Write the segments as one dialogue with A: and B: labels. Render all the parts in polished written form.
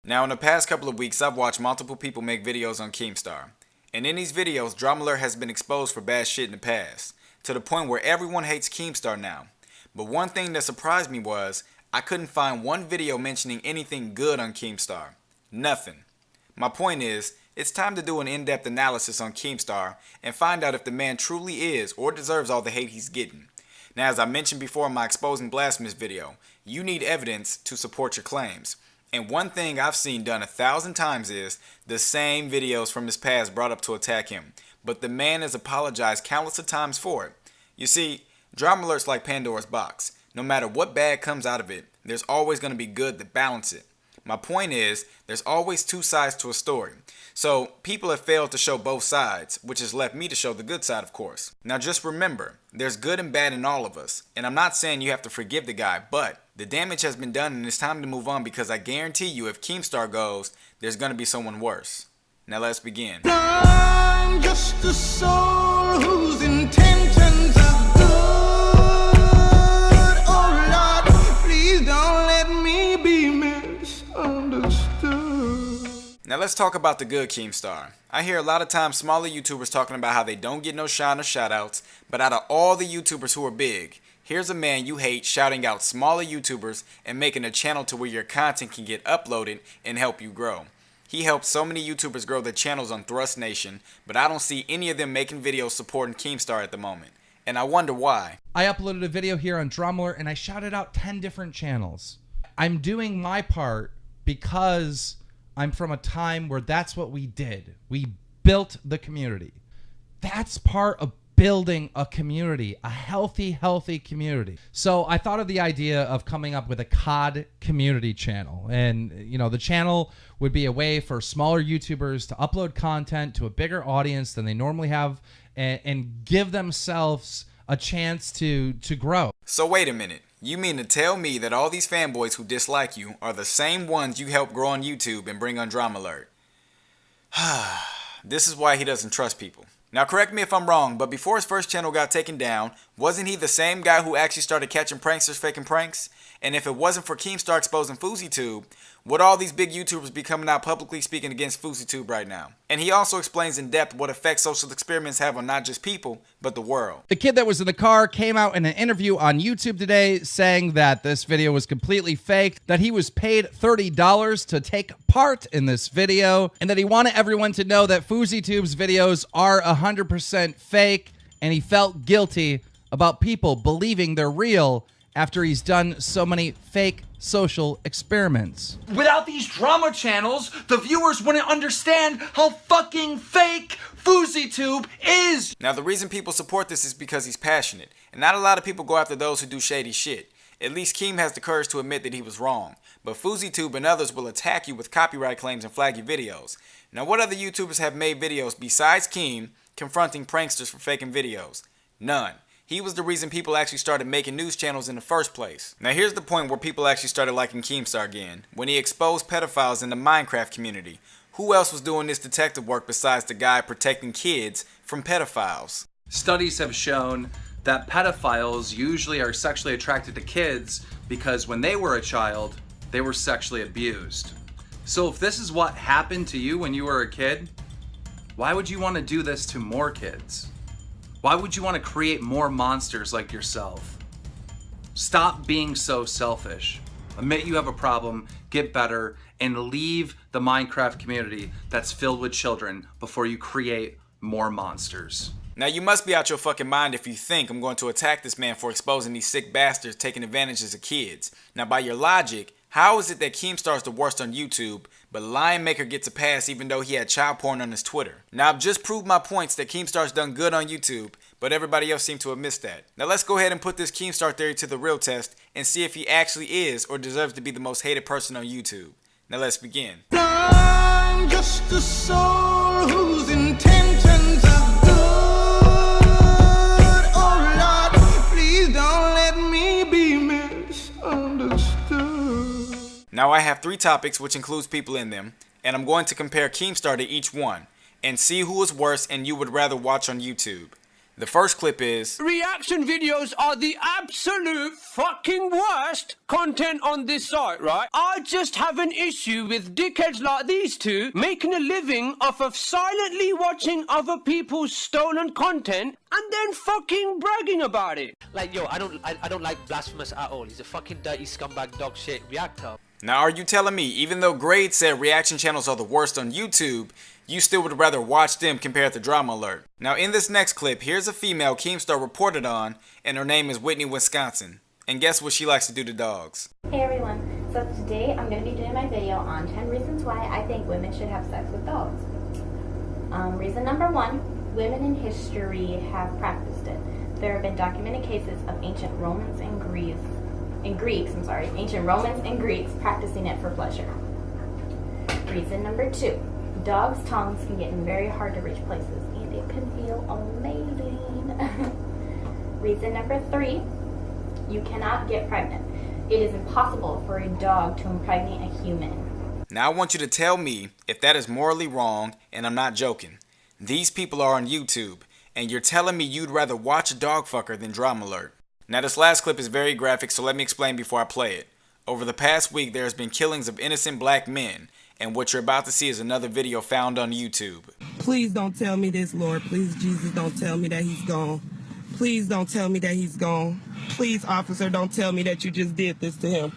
A: Now in the past couple of weeks, I've watched multiple people make videos on KEEMSTAR. And in these videos, DramaAlert has been exposed for bad shit in the past, to the point where everyone hates KEEMSTAR now. But one thing that surprised me was, I couldn't find one video mentioning anything good on KEEMSTAR. Nothing. My point is, it's time to do an in-depth analysis on KEEMSTAR and find out if the man truly is or deserves all the hate he's getting. Now, as I mentioned before in my Exposing Blasphemous video, you need evidence to support your claims. And one thing I've seen done 1,000 times is the same videos from his past brought up to attack him. But the man has apologized countless of times for it. You see, DramaAlert's like Pandora's box. No matter what bad comes out of it, there's always going to be good to balance it. My point is, there's always two sides to a story. So, people have failed to show both sides, which has left me to show the good side, of course. Now just remember, there's good and bad in all of us. And I'm not saying you have to forgive the guy, but the damage has been done and it's time to move on, because I guarantee you if KEEMSTAR goes, there's going to be someone worse. Now let's begin.
B: I'm just a soul whose intentions are good. Oh Lord, please don't let me be misunderstood.
A: Now let's talk about the good KEEMSTAR. I hear a lot of times smaller YouTubers talking about how they don't get no shine or shoutouts, but out of all the YouTubers who are big, here's a man you hate shouting out smaller YouTubers and making a channel to where your content can get uploaded and help you grow. He helped so many YouTubers grow their channels on Thrust Nation, but I don't see any of them making videos supporting KEEMSTAR at the moment. And I wonder why.
C: I uploaded a video here on DramaAlert and I shouted out 10 different channels. I'm doing my part because I'm from a time where that's what we did. We built the community. That's part of building a community, a healthy community. So I thought of the idea of coming up with a COD community channel. And, you know, the channel would be a way for smaller YouTubers to upload content to a bigger audience than they normally have and give themselves a chance to grow.
A: So wait a minute. You mean to tell me that all these fanboys who dislike you are the same ones you helped grow on YouTube and bring on DramaAlert? This is why he doesn't trust people. Now correct me if I'm wrong, but before his first channel got taken down, wasn't he the same guy who actually started catching pranksters faking pranks? And if it wasn't for KEEMSTAR exposing FouseyTube, would all these big YouTubers be coming out publicly speaking against FouseyTube right now? And he also explains in depth what effect social experiments have on not just people, but the world.
C: The kid that was in the car came out in an interview on YouTube today saying that this video was completely fake, that he was paid $30 to take part in this video, and that he wanted everyone to know that FouseyTube's videos are 100% fake, and he felt guilty about people believing they're real after he's done so many fake social experiments.
D: Without these drama channels, the viewers wouldn't understand how fucking fake FouseyTube is.
A: Now the reason people support this is because he's passionate, and not a lot of people go after those who do shady shit. At least Keem has the courage to admit that he was wrong, but FouseyTube and others will attack you with copyright claims and flag your videos. Now what other YouTubers have made videos besides Keem confronting pranksters for faking videos? None. He was the reason people actually started making news channels in the first place. Now here's the point where people actually started liking KEEMSTAR again, when he exposed pedophiles in the Minecraft community. Who else was doing this detective work besides the guy protecting kids from pedophiles?
D: Studies have shown that pedophiles usually are sexually attracted to kids because when they were a child, they were sexually abused. So if this is what happened to you when you were a kid, why would you want to do this to more kids? Why would you want to create more monsters like yourself? Stop being so selfish. Admit you have a problem, get better, and leave the Minecraft community that's filled with children before you create more monsters.
A: Now you must be out your fucking mind if you think I'm going to attack this man for exposing these sick bastards taking advantages of kids. Now by your logic, how is it that KEEMSTAR is the worst on YouTube, but Lionmaker gets a pass even though he had child porn on his Twitter? Now I've just proved my points that KEEMSTAR's done good on YouTube, but everybody else seemed to have missed that. Now let's go ahead and put this KEEMSTAR theory to the real test and see if he actually is or deserves to be the most hated person on YouTube. Now let's begin.
B: I'm just a soul whose intentions are good. Oh Lord, please don't let me be misunderstood.
A: Now I have 3 topics which includes people in them, and I'm going to compare KEEMSTAR to each one, and see who is worse and you would rather watch on YouTube. The first clip is,
E: reaction videos are the absolute fucking worst content on this site, right? I just have an issue with dickheads like these two making a living off of silently watching other people's stolen content and then fucking bragging about it.
F: Like, yo, I don't like Blasphemous at all. He's a fucking dirty scumbag dog shit reactor.
A: now are you telling me even though Grade said reaction channels are the worst on YouTube, you still would rather watch them compared to Drama Alert? Now in this next clip, here's a female KEEMSTAR reported on, and her name is Whitney, Wisconsin. And guess what she likes to do to dogs?
G: Hey everyone, so today I'm going to be doing my video on 10 reasons why I think women should have sex with dogs. Reason number 1, women in history have practiced it. There have been documented cases of ancient Romans and Greeks practicing it for pleasure. Reason number 2, dogs' tongues can get in very hard to reach places and it can feel amazing. Reason number 3, you cannot get pregnant. It is impossible for a dog to impregnate a human.
A: Now I want you to tell me if that is morally wrong, and I'm not joking. These people are on YouTube, and you're telling me you'd rather watch a dog fucker than Drama Alert. Now this last clip is very graphic, so let me explain before I play it. Over the past week, there has been killings of innocent black men, and what you're about to see is another video found on YouTube.
H: Please don't tell me this, Lord. Please, Jesus, don't tell me that he's gone. Please don't tell me that he's gone. Please, officer, don't tell me that you just did this to him.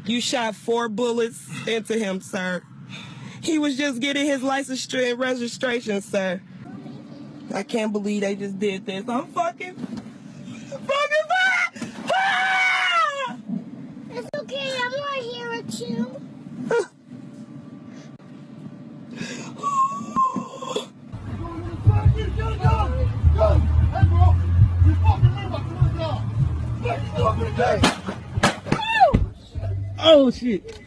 H: You shot 4 bullets into him, sir. He was just getting his license and registration, sir. I can't believe they just did this. I'm fucking ah!
I: It's okay, I'm right here with you.
J: Oh shit!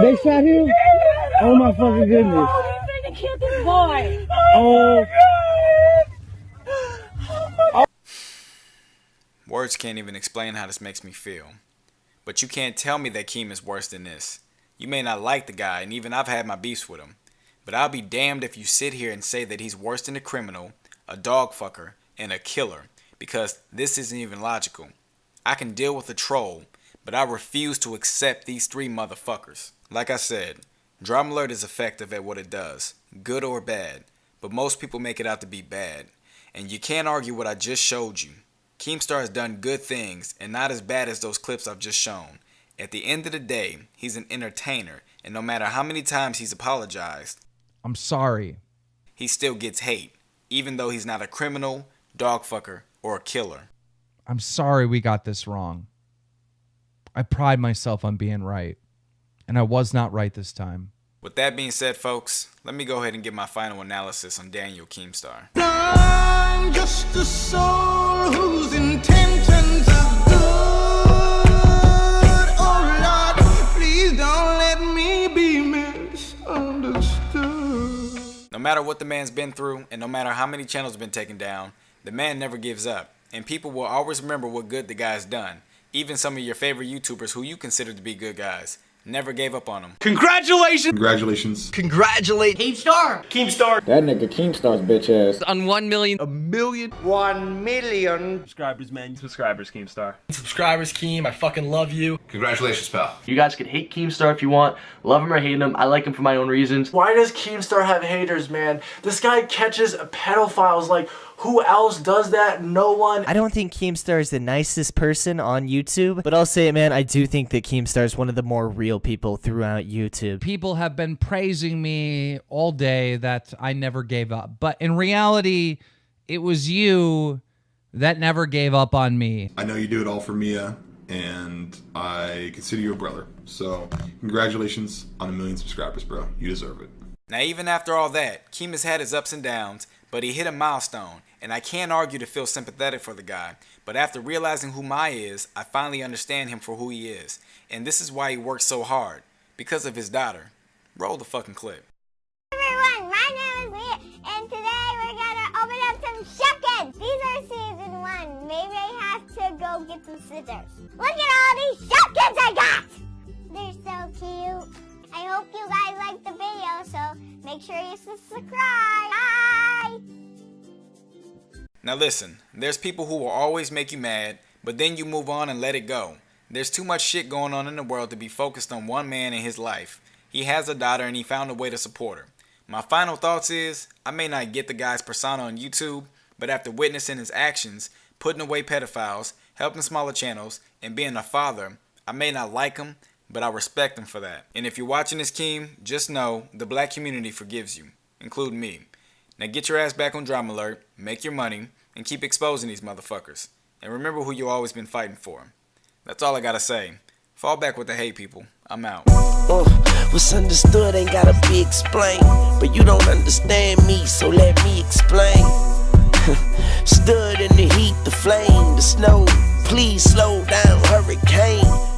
J: They shot him? Oh my fucking goodness!
I: I'm gonna kill this boy.
J: Oh.
A: Words can't even explain how this makes me feel. But you can't tell me that Keem is worse than this. You may not like the guy, and even I've had my beefs with him. But I'll be damned if you sit here and say that he's worse than a criminal, a dog fucker, and a killer. Because this isn't even logical. I can deal with a troll, but I refuse to accept these 3 motherfuckers. Like I said, Drama Alert is effective at what it does, good or bad, but most people make it out to be bad. And you can't argue what I just showed you. KEEMSTAR has done good things and not as bad as those clips I've just shown. At the end of the day, he's an entertainer, and no matter how many times he's apologized,
C: I'm sorry.
A: he still gets hate, even though he's not a criminal, dog fucker, or a killer.
C: I'm sorry we got this wrong. I pride myself on being right, and I was not right this time.
A: With that being said, folks, let me go ahead and give my final analysis on Daniel KEEMSTAR.
B: I'm just a soul whose intentions are good. Oh Lord, please don't let me be misunderstood.
A: No matter what the man's been through, and no matter how many channels have been taken down, the man never gives up. And people will always remember what good the guy's done. Even some of your favorite YouTubers who you consider to be good guys never gave up on him.
E: Congratulations!
K: Congratulations.
E: Congratulate KEEMSTAR! KEEMSTAR!
J: That nigga KEEMSTAR's bitch ass.
F: On 1 million.
E: 1 million
J: Subscribers, man. Subscribers, KEEMSTAR.
E: subscribers, Keem. I fucking love you.
K: Congratulations, pal.
L: You guys can hate KEEMSTAR if you want, love him or hate him. I like him for my own reasons.
M: Why does KEEMSTAR have haters, man? This guy catches pedophiles. Like, who else does that? No one.
N: I don't think KEEMSTAR is the nicest person on YouTube, but I'll say it, man, I do think that KEEMSTAR is one of the more real people throughout YouTube.
C: People have been praising me all day that I never gave up, but in reality, it was you that never gave up on me.
K: I know you do it all for Mia, and I consider you a brother. So, congratulations on 1 million subscribers, bro. You deserve it.
A: Now even after all that, Keem has had his ups and downs, but he hit a milestone, and I can't argue to feel sympathetic for the guy, but after realizing who Maya is, I finally understand him for who he is, and this is why he works so hard, because of his daughter. Roll the fucking clip.
I: Everyone, my name is Mia, and today we're gonna open up some shotguns. These are season 1. Maybe I have to go get some scissors. Look at all these shotguns I got! They're so cute. I hope you guys liked the video, so make sure you subscribe.
A: Now listen, there's people who will always make you mad, but then you move on and let it go. There's too much shit going on in the world to be focused on one man in his life. He has a daughter and he found a way to support her. My final thoughts is, I may not get the guy's persona on YouTube, but after witnessing his actions, putting away pedophiles, helping smaller channels, and being a father, I may not like him, but I respect him for that. And if you're watching this, Keem, just know the black community forgives you, including me. Now get your ass back on Drama Alert, make your money, and keep exposing these motherfuckers. And remember who you always been fighting for. That's all I gotta say. Fall back with the hate, people. I'm out.
O: What's understood ain't gotta be explained, but you don't understand me, so let me explain. Stood in the heat, the flame, the snow. Please slow down, hurricane.